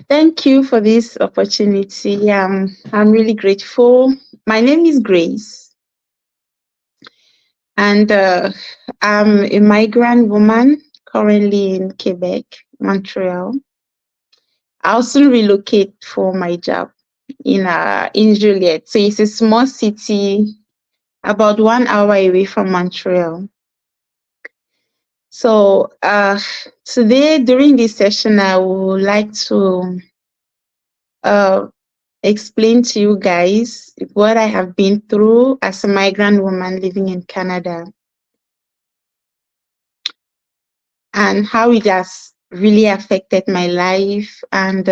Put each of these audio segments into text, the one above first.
Thank you for this opportunity. I'm really grateful. My name is Grace, and I'm a migrant woman currently in Quebec, Montreal. I also relocate for my job in Juliet. So it's a small city about 1 hour away from Montreal. So today during this session, I would like to uh, explain to you guys what I have been through as a migrant woman living in Canada and how it has really affected my life and,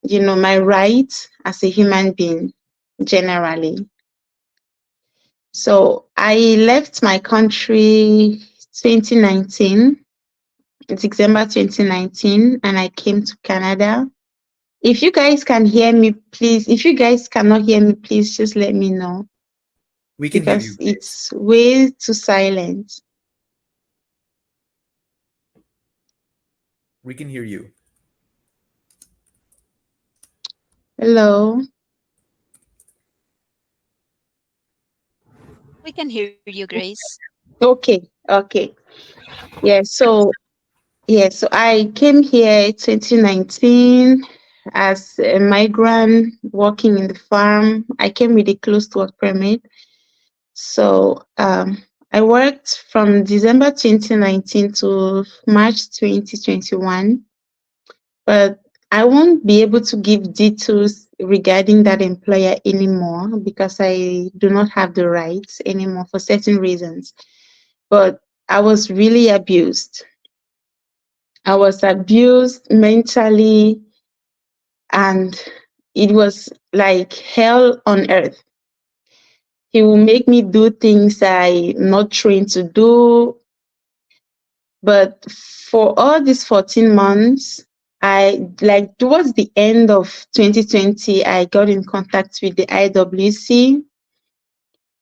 my rights as a human being generally. So I left my country 2019, December 2019, and I came to Canada. If you guys can hear me, please, if you guys cannot hear me, please just let me know We can hear because you, Grace. it's way too silent. We can hear you. Hello. We can hear you, Grace. Okay. Yeah, so I came here 2019 as a migrant working in the farm. I came with a closed work permit. So I worked from December 2019 to March 2021, but I won't be able to give details regarding that employer anymore because I do not have the rights anymore for certain reasons. But I was really abused. I was abused mentally, and it was like hell on earth. He will make me do things I'm not trained to do. But for all these 14 months, I like towards the end of 2020, I got in contact with the IWC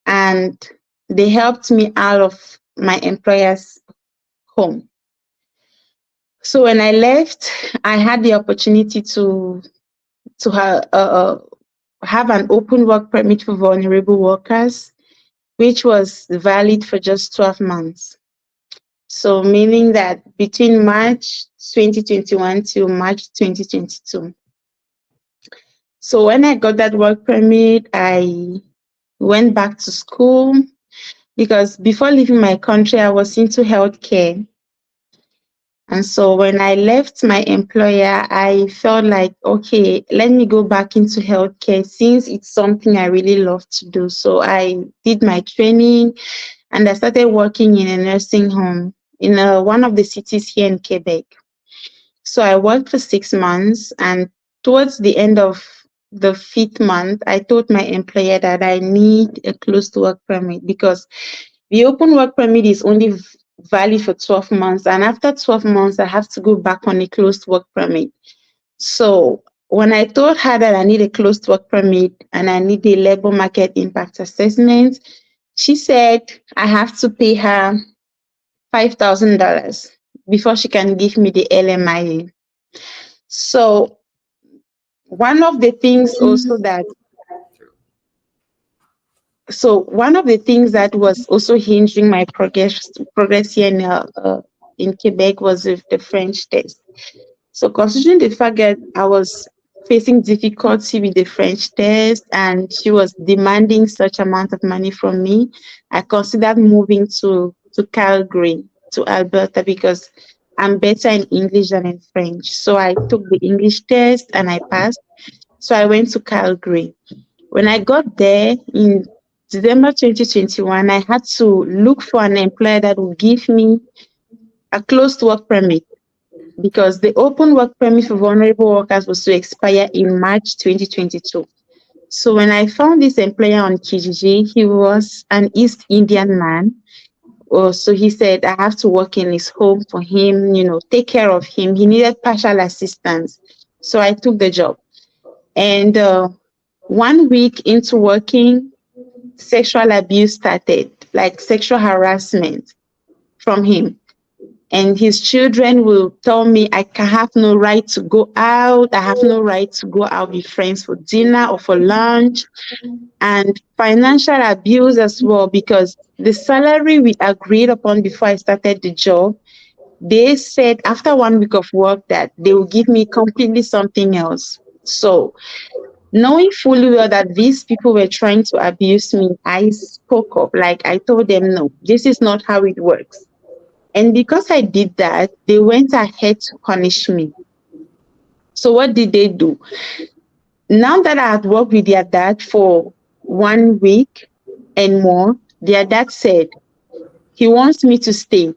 and they helped me out of my employer's home. So when I left, I had the opportunity to have an open work permit for vulnerable workers, which was valid for just 12 months. So meaning that between March 2021 to March 2022. So when I got that work permit, I went back to school because before leaving my country, I was into healthcare. And so when I left my employer, I felt like, okay, let me go back into healthcare since it's something I really love to do. So I did my training and I started working in a nursing home in one of the cities here in Quebec. So I worked for 6 months, and towards the end of the fifth month, I told my employer that I need a closed work permit because the open work permit is only valid for 12 months. And after 12 months, I have to go back on a closed work permit. So when I told her that I need a closed work permit and I need a labor market impact assessment, she said I have to pay her $5,000 before she can give me the LMIA. So one of the things also that one of the things that was also hindering my progress here in Quebec was with the French test. So considering the fact that I was facing difficulty with the French test and she was demanding such amount of money from me, I considered moving to Calgary, to Alberta, because I'm better in English than in French. So I took the English test and I passed. So I went to Calgary. When I got there in December 2021, I had to look for an employer that would give me a closed work permit because the open work permit for vulnerable workers was to expire in March 2022. So when I found this employer on Kijiji, he was an East Indian man. So he said I have to work in his home for him, take care of him. He needed partial assistance. So I took the job. And 1 week into working, sexual abuse started, like sexual harassment from him. And his children will tell me I can have no right to go out. I have no right to go out with friends for dinner or for lunch. And financial abuse as well, because the salary we agreed upon before I started the job, they said after 1 week of work that they will give me completely something else. So knowing fully well that these people were trying to abuse me, I spoke up. Like I told them, no, this is not how it works. And because I did that, they went ahead to punish me. So what did they do? Now that I had worked with their dad for 1 week and more, their dad said he wants me to stay,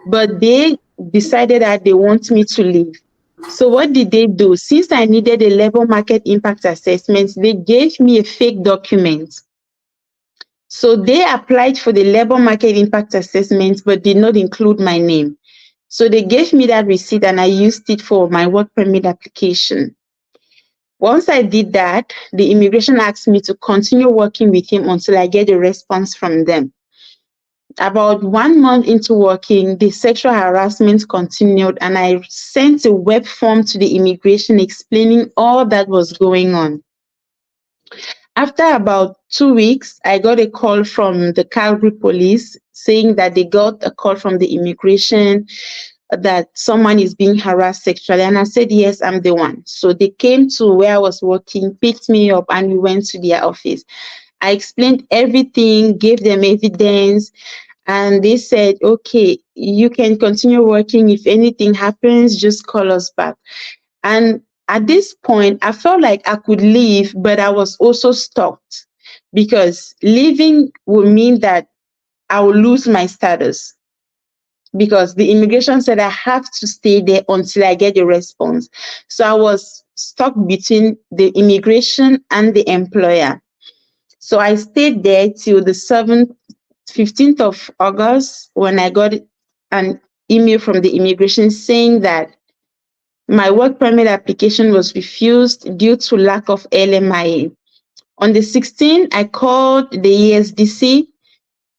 but they decided that they want me to leave. So what did they do? Since I needed a labor market impact assessment, they gave me a fake document. So they applied for the labor market impact assessment, but did not include my name. So they gave me that receipt and I used it for my work permit application. Once I did that, the immigration asked me to continue working with him until I get a response from them. About 1 month into working, the sexual harassment continued, and I sent a web form to the immigration explaining all that was going on. After about 2 weeks, I got a call from the Calgary police saying that they got a call from the immigration that someone is being harassed sexually. And I said, yes, I'm the one. So they came to where I was working, picked me up, and we went to their office. I explained everything, gave them evidence, and they said, okay, you can continue working. If anything happens, just call us back. And at this point, I felt like I could leave, but I was also stuck because leaving would mean that I will lose my status because the immigration said I have to stay there until I get a response. So I was stuck between the immigration and the employer. So I stayed there till the 15th of August when I got an email from the immigration saying that my work permit application was refused due to lack of LMIA. On the 16th, I called the ESDC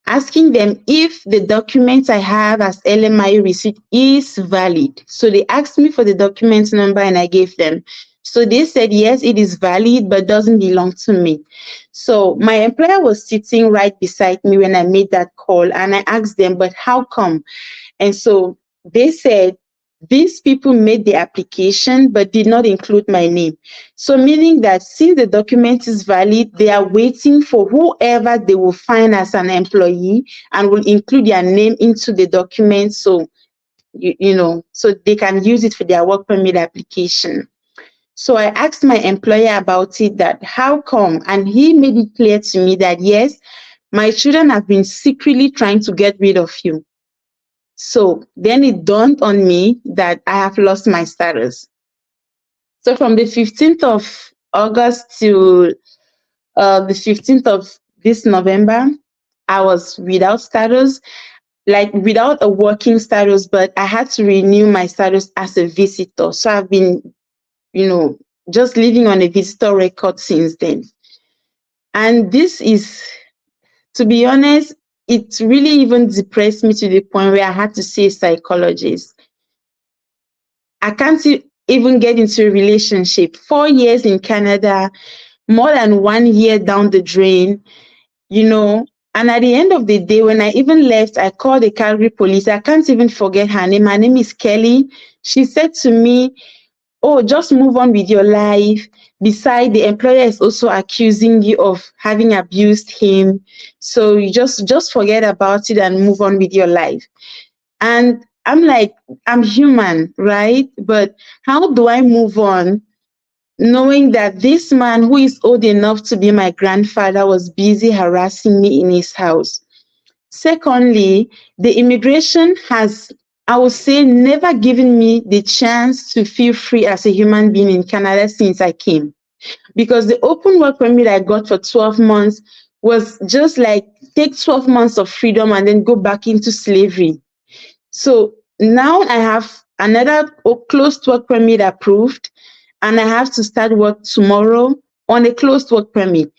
asking them if the document I have as LMIA receipt is valid. So they asked me for the document number and I gave them. So they said, yes, it is valid, but doesn't belong to me. So my employer was sitting right beside me when I made that call and I asked them, but how come? And so they said, these people made the application but did not include my name. So meaning that since the document is valid, they are waiting for whoever they will find as an employee and will include their name into the document so so they can use it for their work permit application. So I asked my employer about it, that how come? And he made it clear to me that yes, my children have been secretly trying to get rid of you. So then it dawned on me that I have lost my status. So from the 15th of August to the 15th of this November, I was without status, like without a working status, but I had to renew my status as a visitor. So I've been, just living on a visitor record since then. And this is, to be honest, it really even depressed me to the point where I had to see a psychologist. I can't even get into a relationship. 4 years in Canada, more than 1 year down the drain, you know. And at the end of the day, when I even left, I called the Calgary police. I can't even forget her name. Her name is Kelly. She said to me, oh, just move on with your life. Besides, the employer is also accusing you of having abused him. So you just forget about it and move on with your life. And I'm like, I'm human, right? But how do I move on knowing that this man who is old enough to be my grandfather was busy harassing me in his house? Secondly, the immigration has, I would say, never given me the chance to feel free as a human being in Canada since I came. Because the open work permit I got for 12 months was just like take 12 months of freedom and then go back into slavery. So now I have another closed work permit approved, and I have to start work tomorrow on a closed work permit.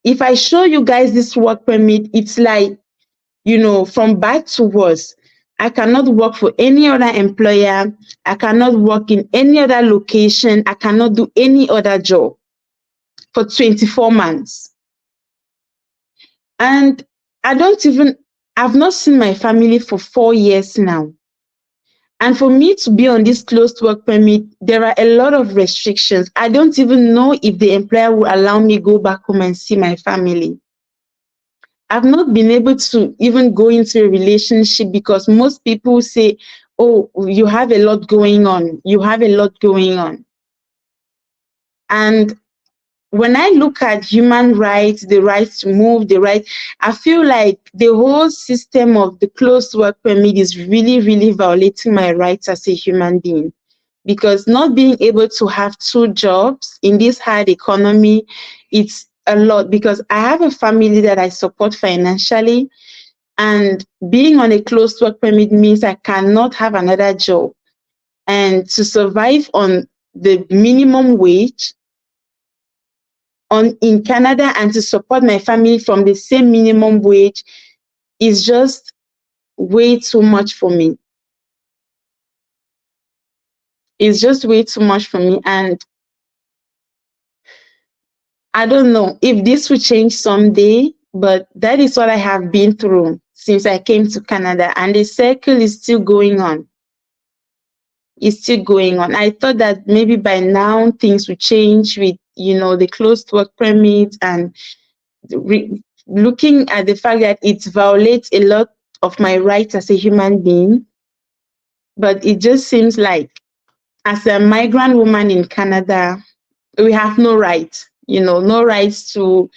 If I show you guys this work permit, it's like, from bad to worse. I cannot work for any other employer. I cannot work in any other location. I cannot do any other job for 24 months. And I've not seen my family for 4 years now. And for me to be on this closed work permit, there are a lot of restrictions. I don't even know if the employer will allow me go back home and see my family. I've not been able to even go into a relationship because most people say, oh, you have a lot going on. You have a lot going on. And when I look at human rights, the right to move, I feel like the whole system of the closed work permit is really, really violating my rights as a human being. Because not being able to have two jobs in this hard economy, it's a lot. Because I have a family that I support financially, and being on a closed work permit means I cannot have another job. And to survive on the minimum wage in Canada and to support my family from the same minimum wage is just way too much for me. It's just way too much for me. And I don't know if this will change someday, but that is what I have been through since I came to Canada, and the cycle is still going on. It's still going on. I thought that maybe by now things would change with, the closed work permit and looking at the fact that it violates a lot of my rights as a human being. But it just seems like as a migrant woman in Canada, we have no rights, no rights to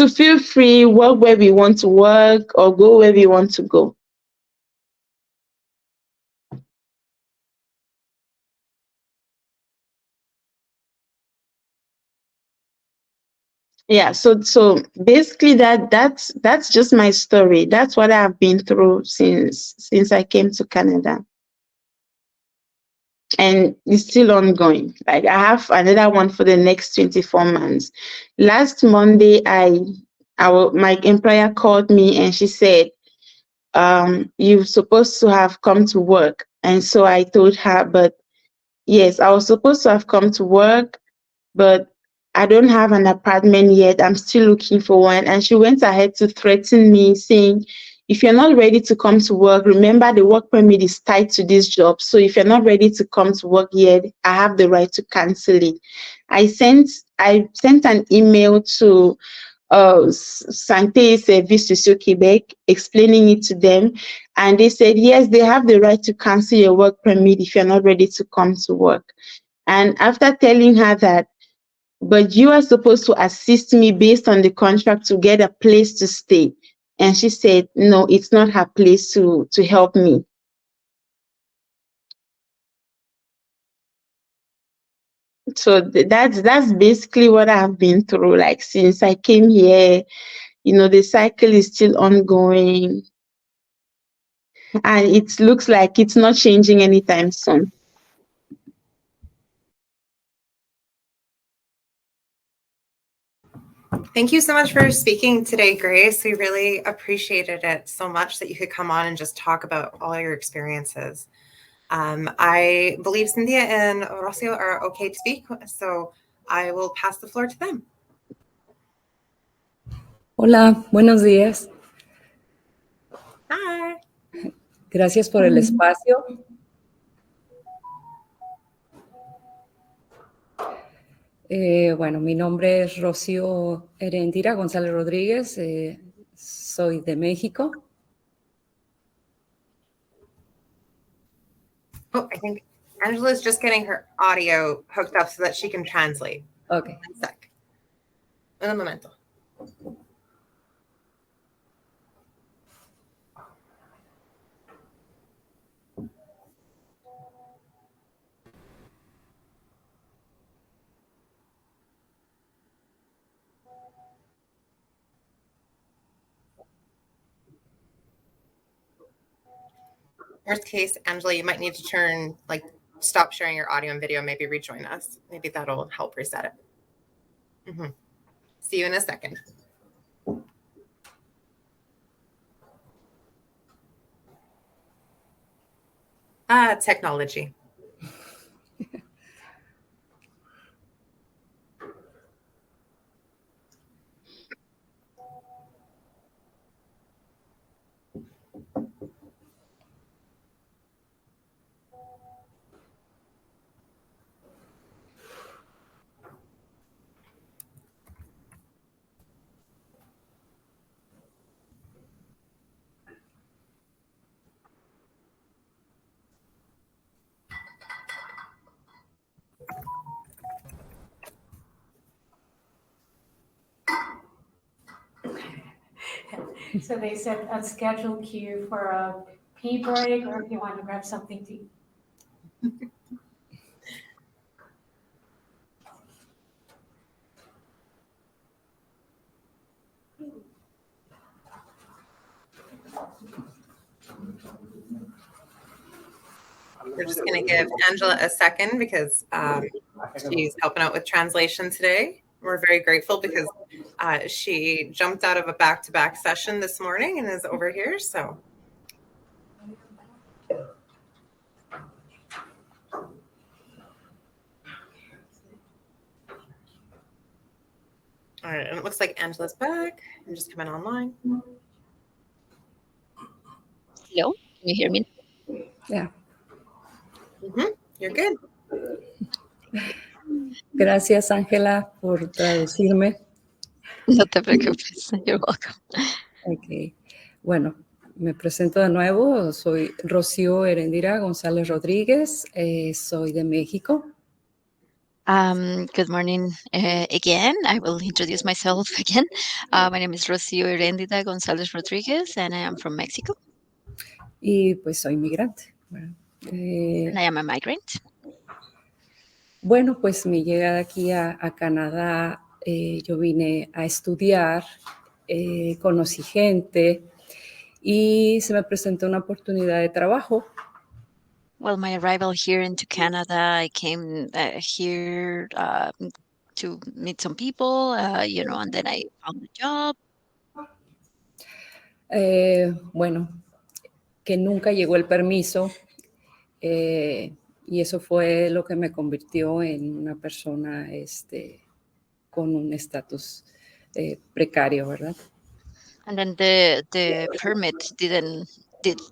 feel free, work where we want to work or go where we want to go. Yeah, so basically that's just my story. That's what I've been through since I came to Canada. And it's still ongoing. Like I have another one for the next 24 months. Last Monday, my employer called me and she said, you're supposed to have come to work. And so I told her, but yes, I was supposed to have come to work, but I don't have an apartment yet. I'm still looking for one. And she went ahead to threaten me, saying, if you're not ready to come to work, remember the work permit is tied to this job. So if you're not ready to come to work yet, I have the right to cancel it. I sent an email to Santé Service Social Quebec, explaining it to them. And they said, yes, they have the right to cancel your work permit if you're not ready to come to work. And after telling her that, but you are supposed to assist me based on the contract to get a place to stay. And she said, no, it's not her place to help me. So that's basically what I've been through. Like since I came here, the cycle is still ongoing. And it looks like it's not changing anytime soon. Thank you so much for speaking today, Grace. We really appreciated it so much that you could come on and just talk about all your experiences. I believe Cynthia and Rocio are okay to speak, so I will pass the floor to them. Hola, buenos días. Hi. Gracias por el espacio. Bueno, mi nombre es Rocio Erendira González Rodríguez. Soy de México. Oh, I think Angela's just getting her audio hooked up so that she can translate. Okay. One sec. Un momento. Worst case, Angela, you might need to stop sharing your audio and video, maybe rejoin us. Maybe that'll help reset it. Mm-hmm. See you in a second. Technology. So they said a scheduled queue for a pee break, or if you want to grab something to eat. We're just going to give Angela a second because she's helping out with translation today. We're very grateful because she jumped out of a back-to-back session this morning and is over here. So. All right, and it looks like Angela's back. I'm just coming online. Hello, can you hear me? Yeah. You're good. Gracias, Ángela, por traducirme. No te preocupes, you're welcome. Ok. Bueno, me presento de nuevo. Soy Rocio Erendira González Rodríguez. Soy de México. Good morning again. I will introduce myself again. My name is Rocio Erendida Gonzalez Rodriguez, and I am from Mexico. Y pues soy migrante. Bueno, And I am a migrant. Bueno, pues mi llegada aquí a Canadá, yo vine a estudiar, conocí gente y se me presentó una oportunidad de trabajo. Well, my arrival here into Canada, I came here to meet some people, and then I found a job. Bueno, que nunca llegó el permiso y eso fue lo que me convirtió en una persona con un estatus precario, ¿verdad? And then the permit did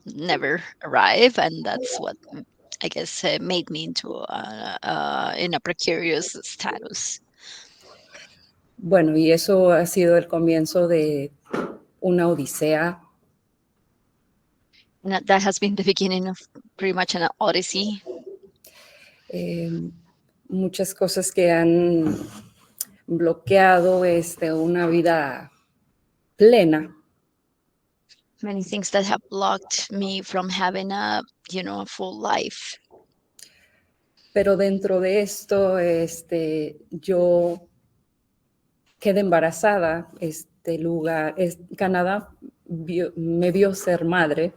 never arrive, and that's what I guess made me into in a precarious status. Bueno, y eso ha sido el comienzo de una odisea. And that has been the beginning of pretty much an odyssey. Muchas cosas que han bloqueado una vida plena. Many things that have blocked me from having a full life. Pero dentro de esto, yo quedé embarazada. Canadá me vio ser madre.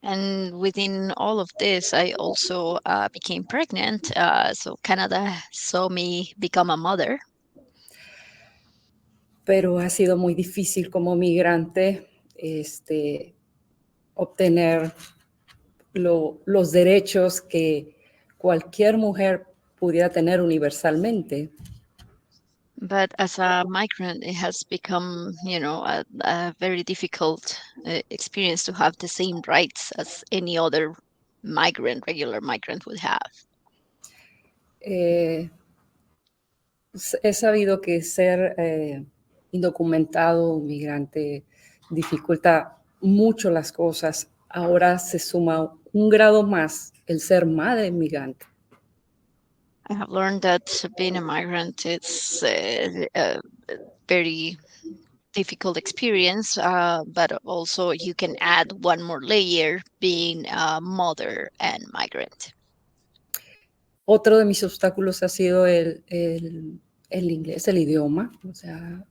And within all of this, I also became pregnant. So Canada saw me become a mother. Pero ha sido muy difícil como migrante obtener los derechos que cualquier mujer pudiera tener universalmente. But as a migrant, it has become, a very difficult experience to have the same rights as any other regular migrant would have. He sabido que ser indocumentado, migrante, dificulta mucho las cosas. Ahora se suma un grado más el ser madre migrante. I have learned that being a migrant, it's a very difficult experience, but also you can add one more layer being a mother and migrant. Otro de mis obstáculos ha sido el inglés, el idioma. O sea,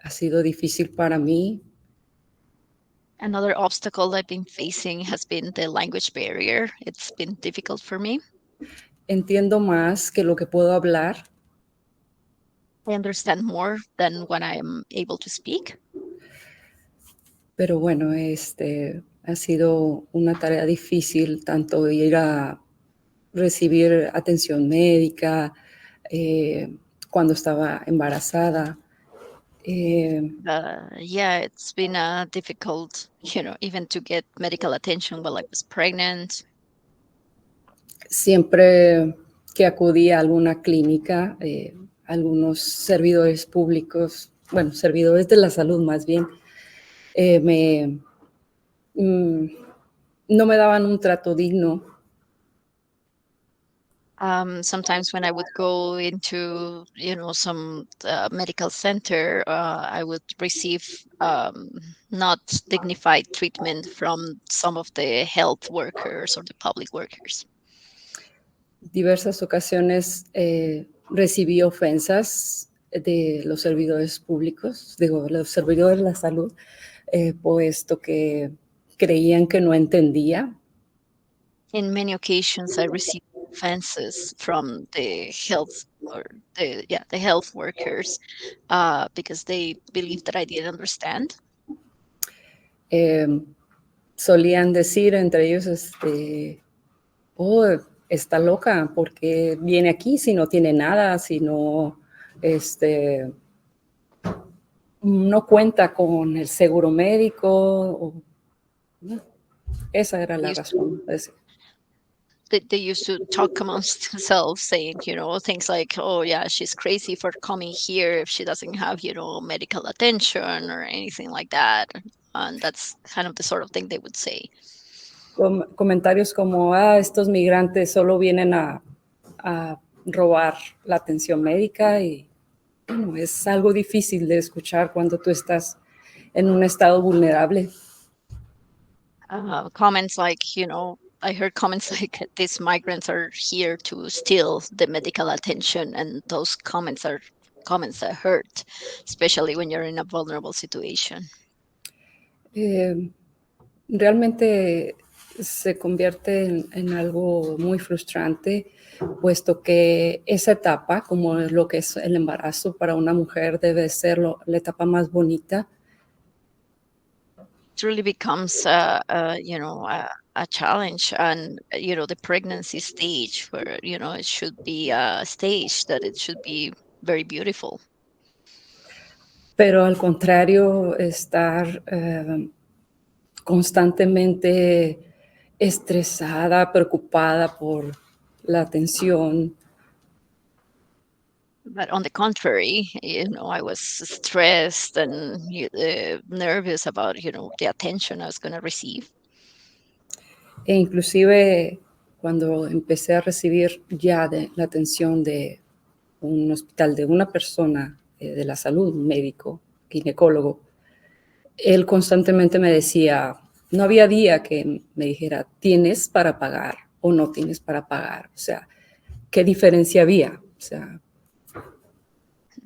ha sido difícil para mí. Another obstacle I've been facing has been the language barrier. It's been difficult for me. Entiendo más que lo que puedo hablar. I understand more than when I'm able to speak. Pero bueno, Ha sido una tarea difícil, tanto ir a recibir atención médica, cuando estaba embarazada. Yeah, it's been difficult, even to get medical attention while I was pregnant. Siempre que acudía a alguna clínica, algunos servidores públicos, bueno, servidores de la salud más bien, no me daban un trato digno. Sometimes when I would go into, some medical center, I would receive not dignified treatment from some of the health workers or the public workers. Diversas ocasiones recibí ofensas de los servidores públicos, digo, los servidores de la salud, puesto que creían que no entendía. In many occasions, I received offenses from the health or the health workers because they believed that I didn't understand. Solían decir entre ellos, oh, está loca, porque viene aquí si no tiene nada, si no, no cuenta con el seguro médico. No, esa era la razón. They used to talk amongst themselves saying, things like, oh yeah, she's crazy for coming here if she doesn't have, medical attention or anything like that. And that's kind of the sort of thing they would say. Comentarios como, estos migrantes solo vienen a robar la atención médica, y bueno, es algo difícil de escuchar cuando tú estás en un estado vulnerable. Comments like, I heard comments like these migrants are here to steal the medical attention, and those comments are comments that hurt, especially when you're in a vulnerable situation. Realmente se convierte en algo muy frustrante, puesto que esa etapa, como lo que es el embarazo para una mujer, debe ser la etapa más bonita. It really becomes a challenge, and the pregnancy stage, where it should be a stage that it should be very beautiful. Pero al contrario, estar constantemente estresada, preocupada por la atención. But on the contrary, I was stressed and nervous about, the attention I was going to receive. E inclusive cuando empecé a recibir ya la atención de un hospital, de una persona de la salud, un médico, ginecólogo, él constantemente me decía, no había día que me dijera, ¿tienes para pagar o no tienes para pagar? O sea, ¿qué diferencia había? O sea,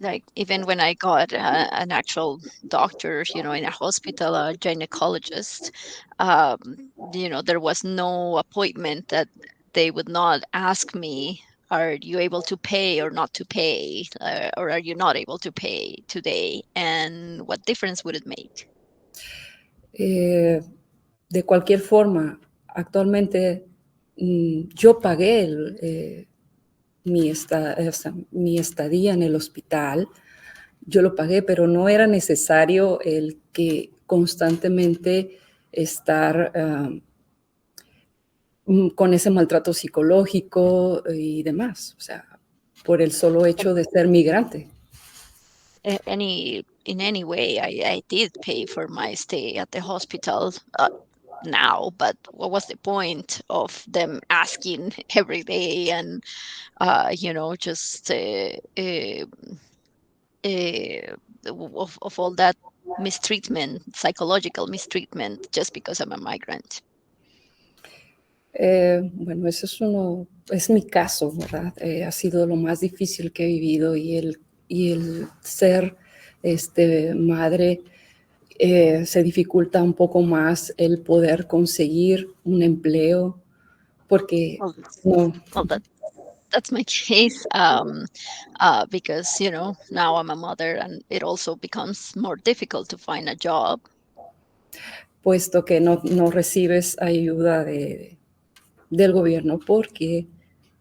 like even when I got an actual doctor, in a hospital, a gynecologist, there was no appointment that they would not ask me, are you able to pay or not to pay, or are you not able to pay today, and what difference would it make? De cualquier forma, actualmente yo pagué mi estadía en el hospital, yo lo pagué, pero no era necesario el que constantemente estar con ese maltrato psicológico y demás, o sea, por el solo hecho de ser migrante. In any way, I did pay for my stay at the hospital now, but what was the point of them asking every day and just of all that mistreatment, psychological mistreatment, just because I'm a migrant? Bueno, eso es mi caso, ¿verdad? Ha sido lo más difícil que he vivido, y el ser madre se dificulta un poco más el poder conseguir un empleo, porque that's my case, because now I'm a mother, and it also becomes more difficult to find a job. puesto que no recibes ayuda del gobierno porque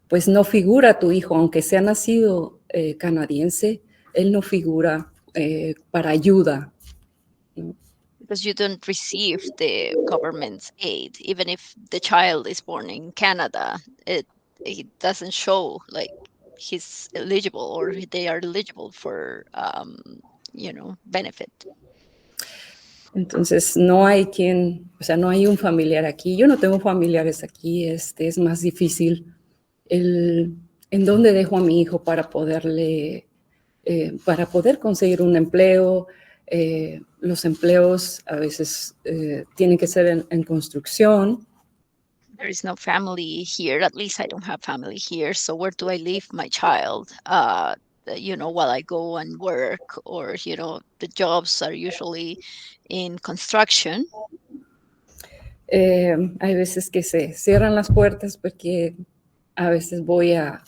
pues no figura tu hijo, aunque sea nacido canadiense, él no figura para ayuda. Because you don't receive the government's aid, even if the child is born in Canada, it doesn't show like he's eligible or they are eligible for benefit. Entonces no hay quien, o sea, no hay un familiar aquí. Yo no tengo familiares aquí, es más difícil en dónde dejo a mi hijo para para poder conseguir un empleo. Los empleos a veces tienen que ser en construcción. There is no family here. At least I don't have family here. So where do I leave my child? While I go and work, or the jobs are usually in construction. Hay veces que se cierran las puertas porque a veces voy a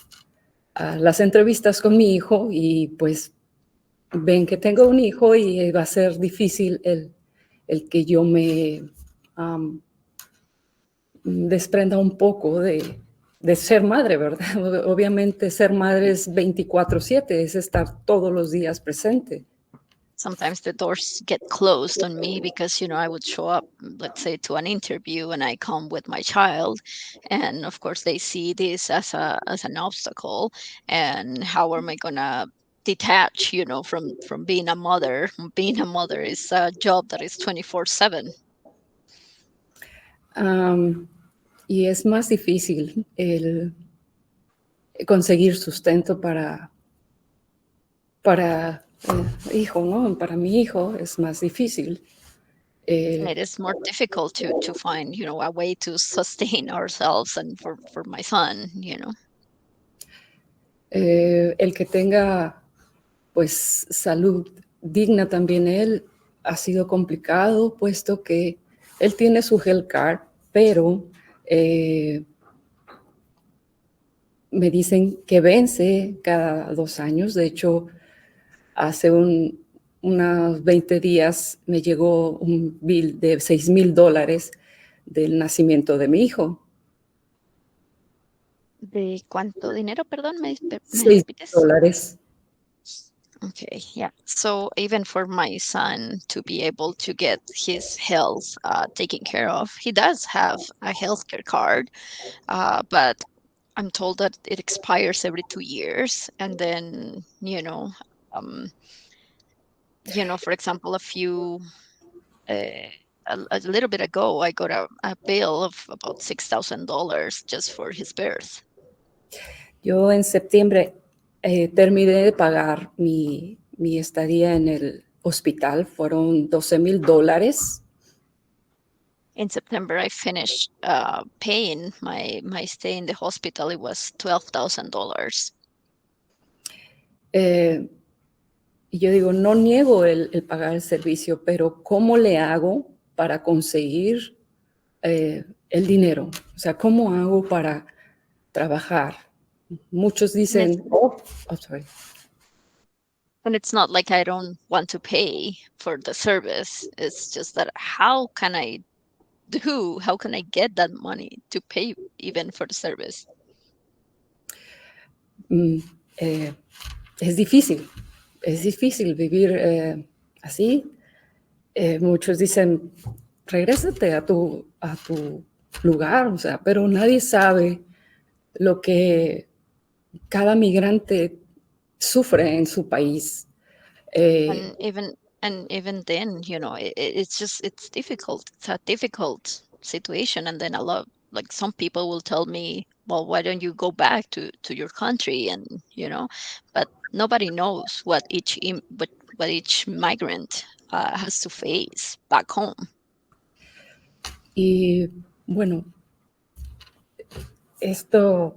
las entrevistas con mi hijo y pues ven que tengo un hijo y va a ser difícil el que yo me desprenda un poco de ser madre, ¿verdad? Obviamente ser madre es 24/7, es estar todos los días presente. Sometimes the doors get closed on me because I would show up, let's say, to an interview and I come with my child, and of course they see this as an obstacle, and how am I gonna detach from being a mother? Being a mother is a job that is 24/7. Y es más difícil el conseguir sustento para hijo, ¿no? Para mi hijo es más difícil. And it is more difficult to find, a way to sustain ourselves, and for my son, El que tenga, pues, salud digna también él ha sido complicado, puesto que él tiene su health card, pero me dicen que vence cada 2 años. De hecho, hace unos 20 días me llegó un bill de $6,000 del nacimiento de mi hijo. ¿De cuánto dinero? Perdón, ¿me repites? $6. Okay, yeah. So even for my son to be able to get his health taken care of, he does have a healthcare card, but I'm told that it expires every 2 years, and then for example, a little bit ago, I got a bill of about $6,000 just for his birth. Yo en septiembre terminé de pagar mi estadía en el hospital, fueron $12,000. In September, I finished paying my stay in the hospital. It was $12,000. Y yo digo, no niego el pagar el servicio, pero ¿cómo le hago para conseguir el dinero? O sea, ¿cómo hago para trabajar? Muchos dicen, sorry. And it's not like I don't want to pay for the service. It's just that how can I get that money to pay even for the service? Es difícil vivir así. Muchos dicen, regrésate a tu lugar, o sea, pero nadie sabe lo que cada migrante sufre en su país. And even then, it's difficult. It's a difficult situation. And then some people will tell me, well, why don't you go back to your country? And but nobody knows what each migrant has to face back home. Y bueno, esto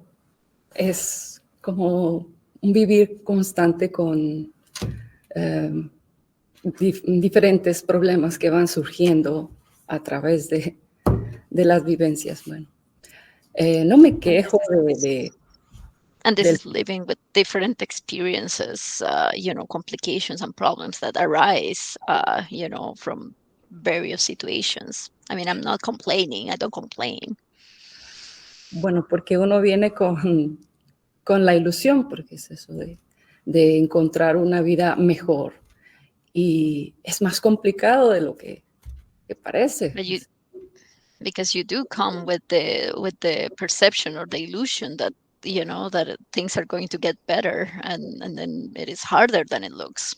es como un vivir constante con diferentes problemas que van surgiendo a través de las vivencias. Bueno, no me quejo And this is living with different experiences, complications and problems that arise, from various situations. I mean, I'm not complaining. I don't complain. Bueno, porque uno viene con la ilusión, porque es eso de encontrar una vida mejor. Y es más complicado de lo que parece. But because you do come with the perception or the illusion that that things are going to get better, and then it is harder than it looks.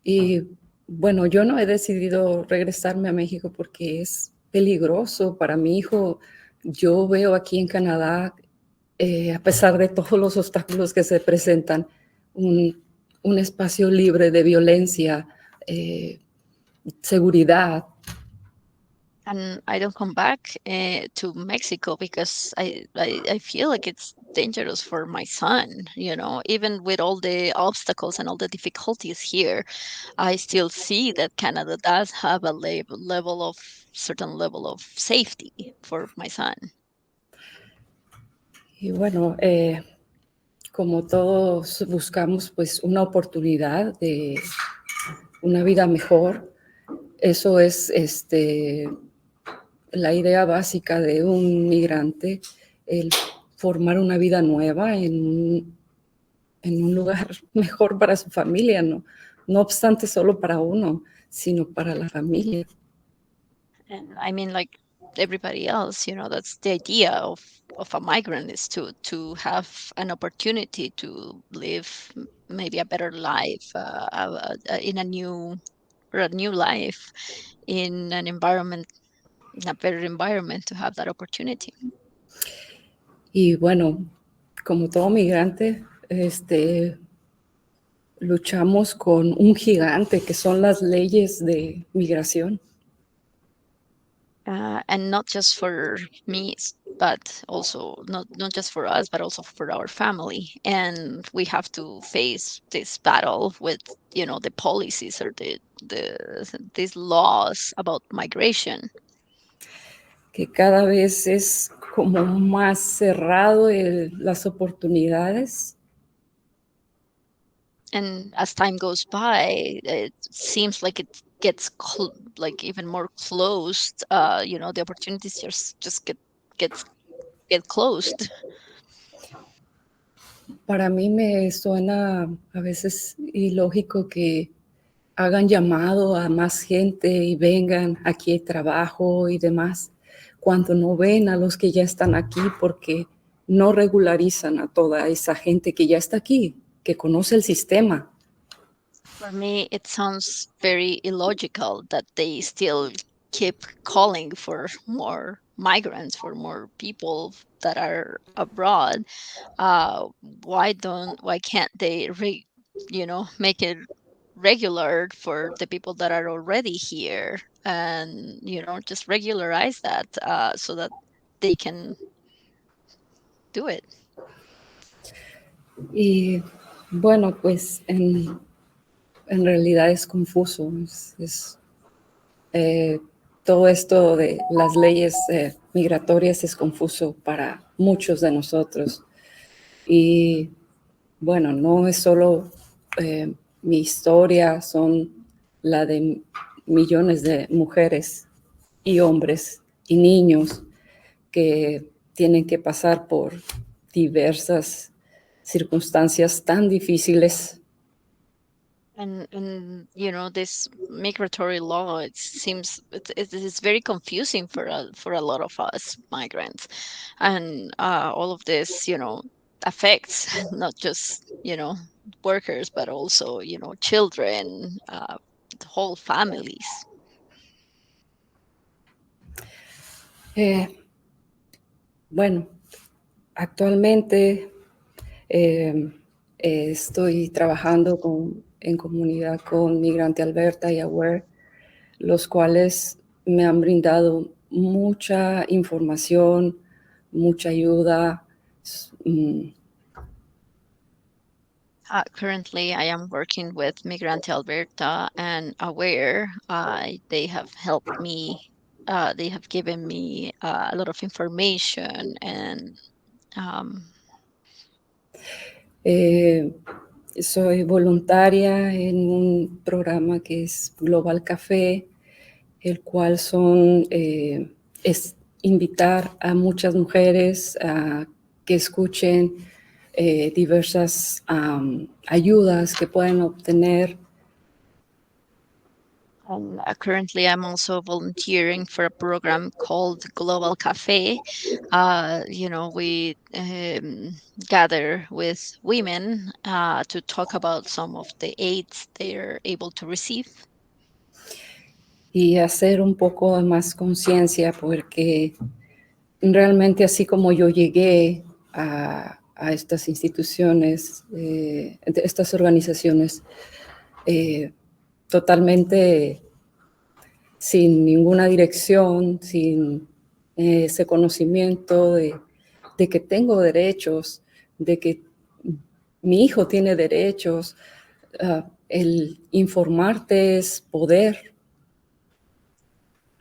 Y bueno, yo no he decidido regresarme a México porque es peligroso para mi hijo. Yo veo aquí en Canadá, a pesar de todos los obstáculos que se presentan, un espacio libre de violencia, seguridad. And I don't come back to Mexico because I feel like it's dangerous for my son. Even with all the obstacles and all the difficulties here, I still see that Canada does have a certain level of safety for my son. Y bueno, como todos buscamos pues una oportunidad de una vida mejor, eso es la idea básica de un migrante, el formar una vida nueva en un lugar mejor para su familia, no obstante solo para uno, sino para la familia. And I mean, like everybody else, that's the idea of a migrant, is to have an opportunity to live maybe a better life in a new life in an environment, in a better environment, to have that opportunity. Y bueno, como todo migrante, luchamos con un gigante que son las leyes de migración. And not just for me, but also not just for us, but also for our family. And we have to face this battle with, the policies or these laws about migration. Que cada vez es como más cerrado las oportunidades. And as time goes by, it seems like it gets like even more closed. The opportunities just get closed. Para mí me suena a veces ilógico que hagan llamado a más gente y vengan, aquí hay trabajo y demás, cuando no ven a los que ya están aquí, porque no regularizan a toda esa gente que ya está aquí, que conoce el sistema. For me, it sounds very illogical that they still keep calling for more migrants, for more people that are abroad. Why can't they make it regular for the people that are already here, and just regularize that so that they can do it? Y bueno, pues en realidad es confuso. Todo esto de las leyes migratorias es confuso para muchos de nosotros. Y bueno, no es solo mi historia, son la de millones de mujeres y hombres y niños que tienen que pasar por diversas circunstancias tan difíciles. And this migratory law, it seems it's very confusing for a lot of us migrants, and all of this affects not just workers, but also children, the whole families. Bueno, actualmente estoy trabajando en comunidad con Migrante Alberta y Aware, los cuales me han brindado mucha información, mucha ayuda. Currently, I am working with Migrant Alberta and Aware. They have helped me. They have given me a lot of information, and soy voluntaria en un programa que es Global Café, el cual son, es invitar a muchas mujeres a que escuchen diversas ayudas que pueden obtener. And currently, I'm also volunteering for a program called Global Cafe. We gather with women to talk about some of the aids they're able to receive. Y hacer un poco de más conciencia, porque realmente así como yo llegué a estas instituciones, estas organizaciones, totalmente sin ninguna dirección, sin ese conocimiento de que tengo derechos, de que mi hijo tiene derechos. El informarte es poder.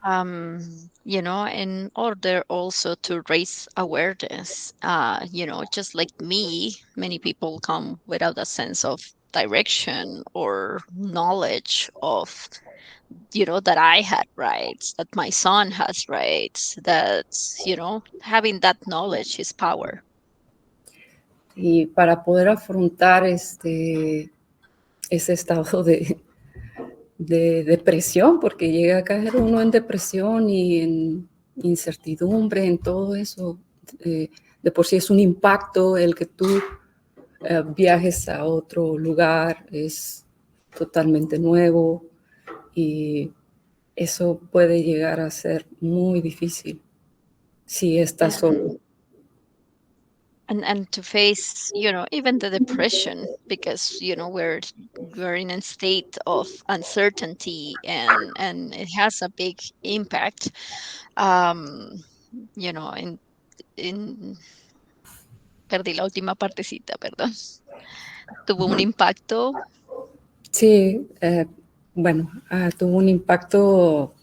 In order also to raise awareness, just like me, many people come without a sense of direction or knowledge of, that I had rights, that my son has rights, that, having that knowledge is power. Y para poder afrontar ese estado de depresión, porque llega a caer uno en depresión y en incertidumbre, en todo eso. De por sí es un impacto el que tú viajes a otro lugar, es totalmente nuevo y eso puede llegar a ser muy difícil si estás solo. And to face, even the depression, because, we're in a state of uncertainty, and it has a big impact. In Perdí la última partecita, perdón. Tuvo un impacto. Sí, bueno, tuvo un impacto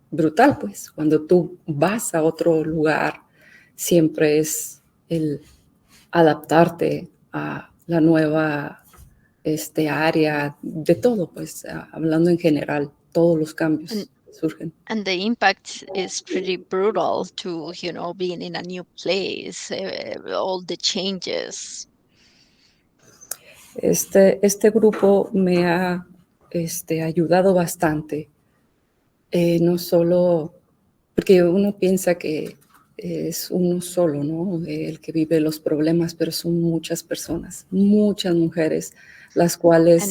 brutal, pues. Cuando tú vas a otro lugar, siempre es el adaptarte a la nueva área, de todo, pues, hablando en general, todos los cambios surgen. And the impact is pretty brutal to, being in a new place, all the changes. Este grupo me ha ayudado bastante, no solo porque uno piensa que es uno solo, ¿no? El que vive los problemas, pero son muchas personas, muchas mujeres, las cuales...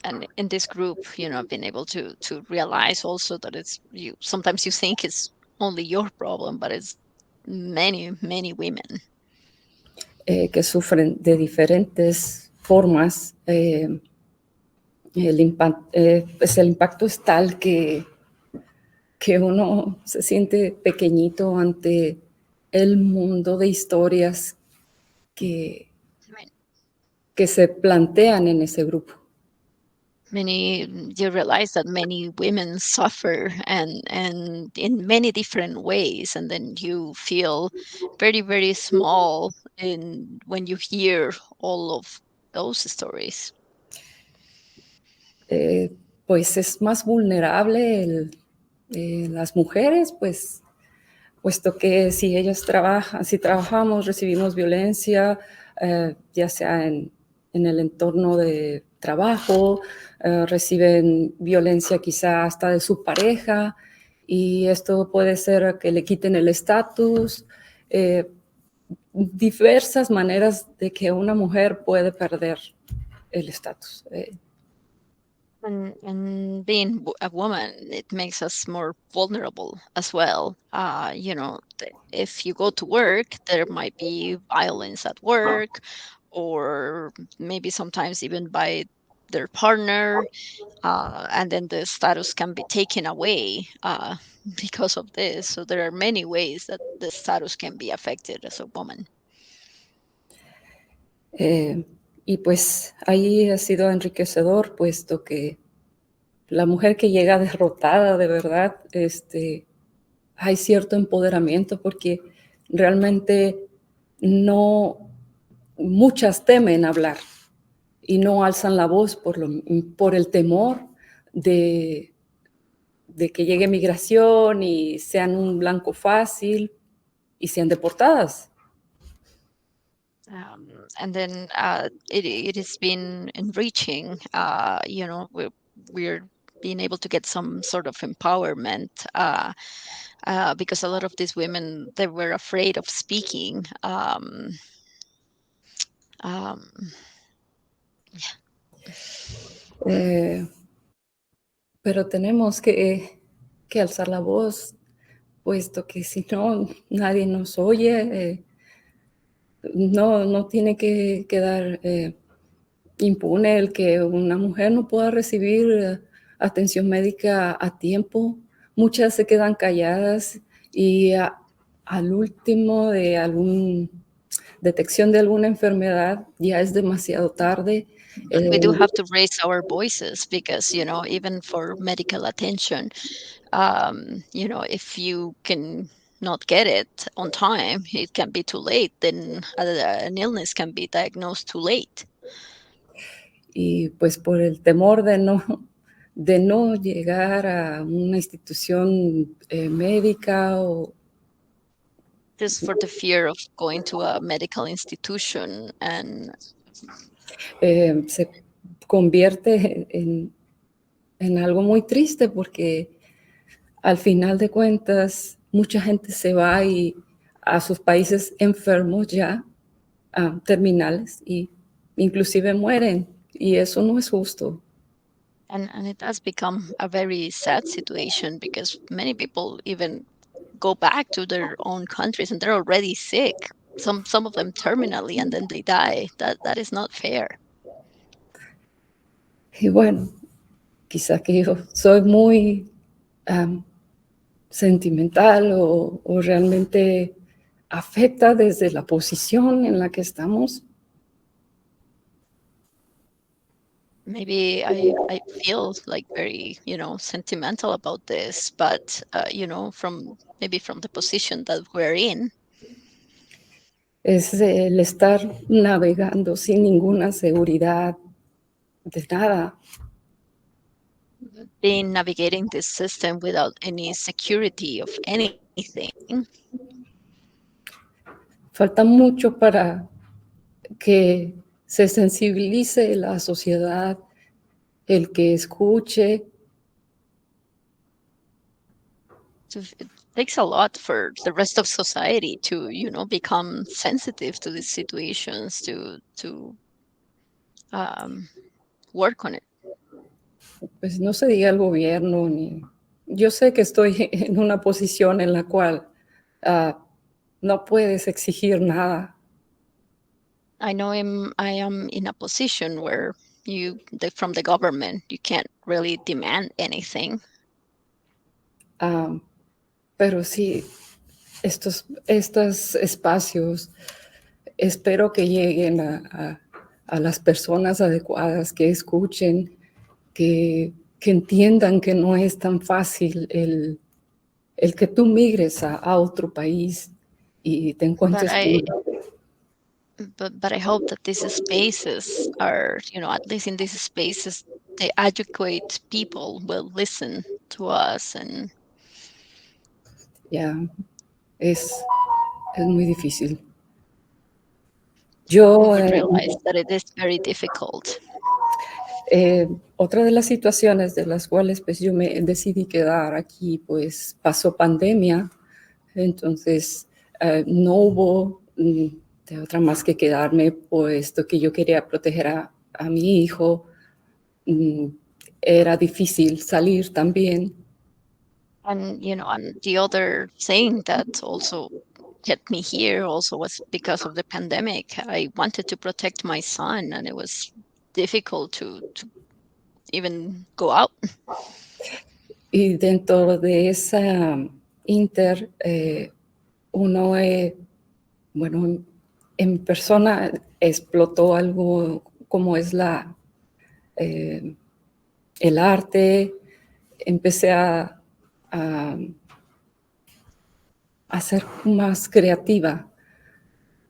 And in this group, I've been able to realize also that sometimes you think it's only your problem, but it's many, many women. Que sufren de diferentes formas. El impacto es tal que uno se siente pequeñito ante el mundo de historias que se plantean en ese grupo. You realize that many women suffer and in many different ways, and then you feel very, very small when you hear all of those stories. Pues es más vulnerable las mujeres, pues, puesto que si trabajamos, recibimos violencia, ya sea en el entorno de trabajo, reciben violencia quizá hasta de su pareja, y esto puede ser que le quiten el estatus, diversas maneras de que una mujer puede perder el estatus. And being a woman, it makes us more vulnerable as well. If you go to work, there might be violence at work, or maybe sometimes even by their partner, and then the status can be taken away because of this. So there are many ways that the status can be affected as a woman. Y pues ahí ha sido enriquecedor, puesto que la mujer que llega derrotada, de verdad, hay cierto empoderamiento, porque realmente muchas temen hablar y no alzan la voz por el temor de de que llegue migración y sean un blanco fácil y sean deportadas. And then it has been enriching. We're being able to get some sort of empowerment because a lot of these women, they were afraid of speaking. Um, Eh, pero tenemos que alzar la voz, puesto que si no, nadie nos oye. No tiene que quedar impune el que una mujer no pueda recibir atención médica a tiempo. Muchas se quedan calladas y al último de alguna detección de alguna enfermedad ya es demasiado tarde. but we do have to raise our voices because, even for medical attention, if you can not get it on time, it can be too late. Then an illness can be diagnosed too late. Y pues por el temor de no llegar a una institución médica o Just for the fear of going to a medical institution and se convierte en algo muy triste porque al final de cuentas mucha gente se va a sus países enfermos ya, terminales, y inclusive mueren, y eso no es justo. and it has become a very sad situation because many people even go back to their own countries and they're already sick. Some of them terminally, and then they die. That is not fair. Y bueno, quizá que yo soy muy sentimental o realmente afecta desde la posición en la que estamos. Maybe I feel like very, sentimental about this, but from the position that we're in. Es el estar navegando sin ninguna seguridad de nada. Being navigating this system without any security of anything. Falta mucho para que se sensibilice la sociedad, el que escuche. It takes a lot for the rest of society to, become sensitive to these situations, to work on it. Pues no se diga el gobierno, ni yo sé que estoy en una posición en la cual no puedes exigir nada. I know I am in a position where from the government, you can't really demand anything. Pero sí, estos espacios espero que lleguen a las personas adecuadas, que escuchen, que entiendan que no es tan fácil el que tú migres a otro país y te encuentres But I hope that these spaces are, at least in these spaces, the adequate people will listen to us. And es muy difícil. Yo realize that it is very difficult. Otra de las situaciones de las cuales pues yo me decidí quedar aquí, pues pasó pandemia, entonces no hubo de otra más que quedarme, puesto que yo quería proteger a mi hijo. Era difícil salir también. And, and the other thing that also kept me here also was because of the pandemic. I wanted to protect my son, and it was difficult to even go out. Y dentro de esa inter, uno, bueno, en persona explotó algo como es el arte. Empecé a ser más creativa.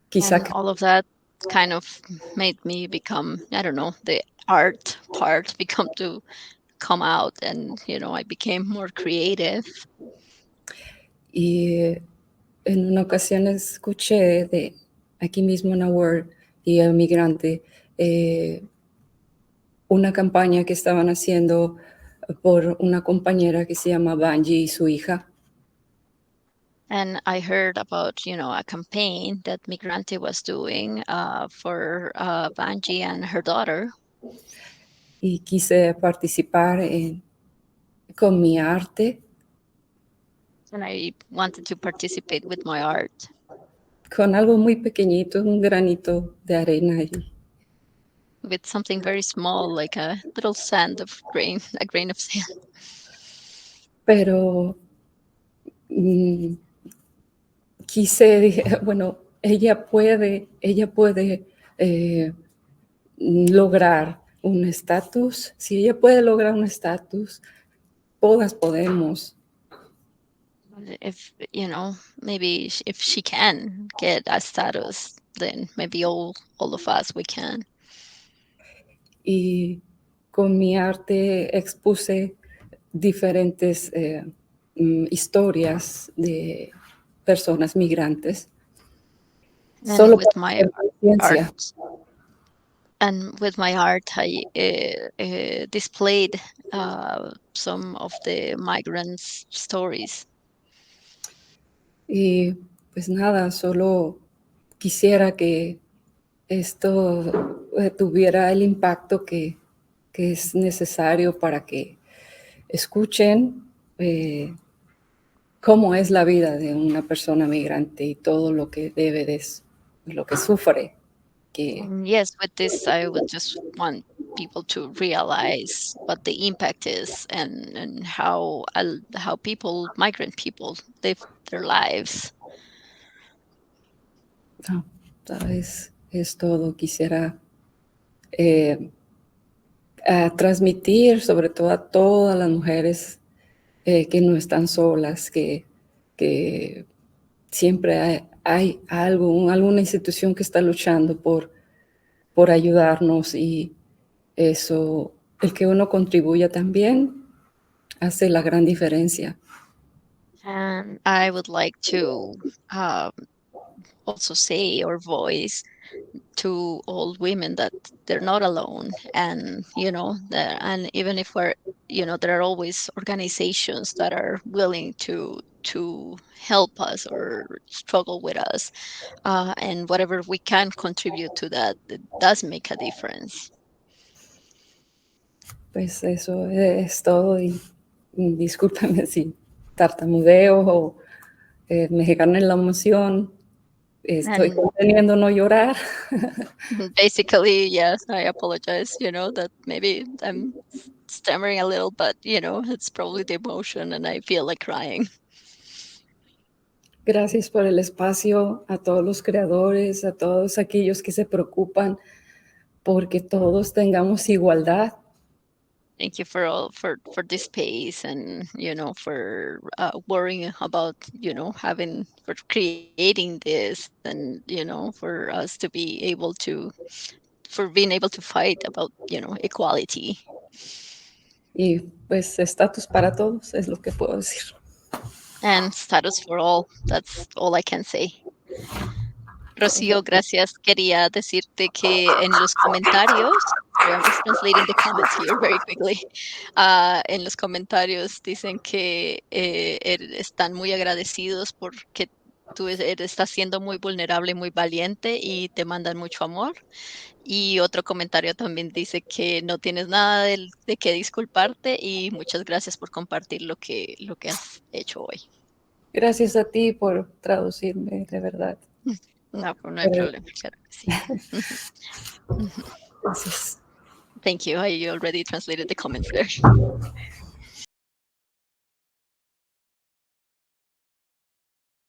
Quizá And all of that kind of made me become, I don't know, the art part become to come out, and I became more creative. Y en una ocasión escuché de aquí mismo en Award y a Migrante una campaña que estaban haciendo por una compañera que se llama Angie y su hija. And I heard about, a campaign that Migrante was doing for Banji and her daughter. Y quise participar con mi arte, And I wanted to participate with my art. con algo muy pequeñito, un granito de arena. With something very small, like a little a grain of sand. Pero dije, bueno, ella puede lograr un estatus. Si ella puede lograr un estatus, todas podemos. If, maybe if she can get a status, then maybe all of us, we can. Y con mi arte expuse diferentes historias de personas migrantes. And Solo with my conciencia. art, and with my art, I displayed some of the migrants' stories. Y pues nada, solo quisiera que esto tuviera el impacto que es necesario para que escuchen cómo es la vida de una persona migrante y todo lo que lo que sufre. Yes, with this, I would just want people to realize what the impact is, and how migrant people live their lives. No, es todo. Quisiera transmitir sobre todo a todas las mujeres que no están solas, que siempre hay alguna institución que está luchando por ayudarnos, y eso, el que uno contribuya también hace la gran diferencia. And I would like to also say or voice to all women that they're not alone, and and even if there are always organizations that are willing to help us or struggle with us, and whatever we can contribute to that, it does make a difference. Pues eso es todo, y discúlpame si tartamudeo o me gana la emoción. Estoy conteniendo no llorar. Basically, yes, I apologize, that maybe I'm stammering a little, but, it's probably the emotion and I feel like crying. Gracias por el espacio, a todos los creadores, a todos aquellos que se preocupan porque todos tengamos igualdad. Thank you for this space, and for worrying about for creating this, and for us to be able to being able to fight about equality. Y pues estatus para todos es lo que puedo decir. And status for all. That's all I can say. Rocio, gracias. Quería decirte que en los comentarios, I'm just translating the comments here very quickly. En los comentarios dicen que están muy agradecidos porque tú estás siendo muy vulnerable y muy valiente, y te mandan mucho amor. Y otro comentario también dice que no tienes nada de qué disculparte, y muchas gracias por compartir lo que has hecho hoy. Gracias a ti por traducirme, de verdad. No hay problema, claro que sí. Gracias. Thank you. I already translated the comments there.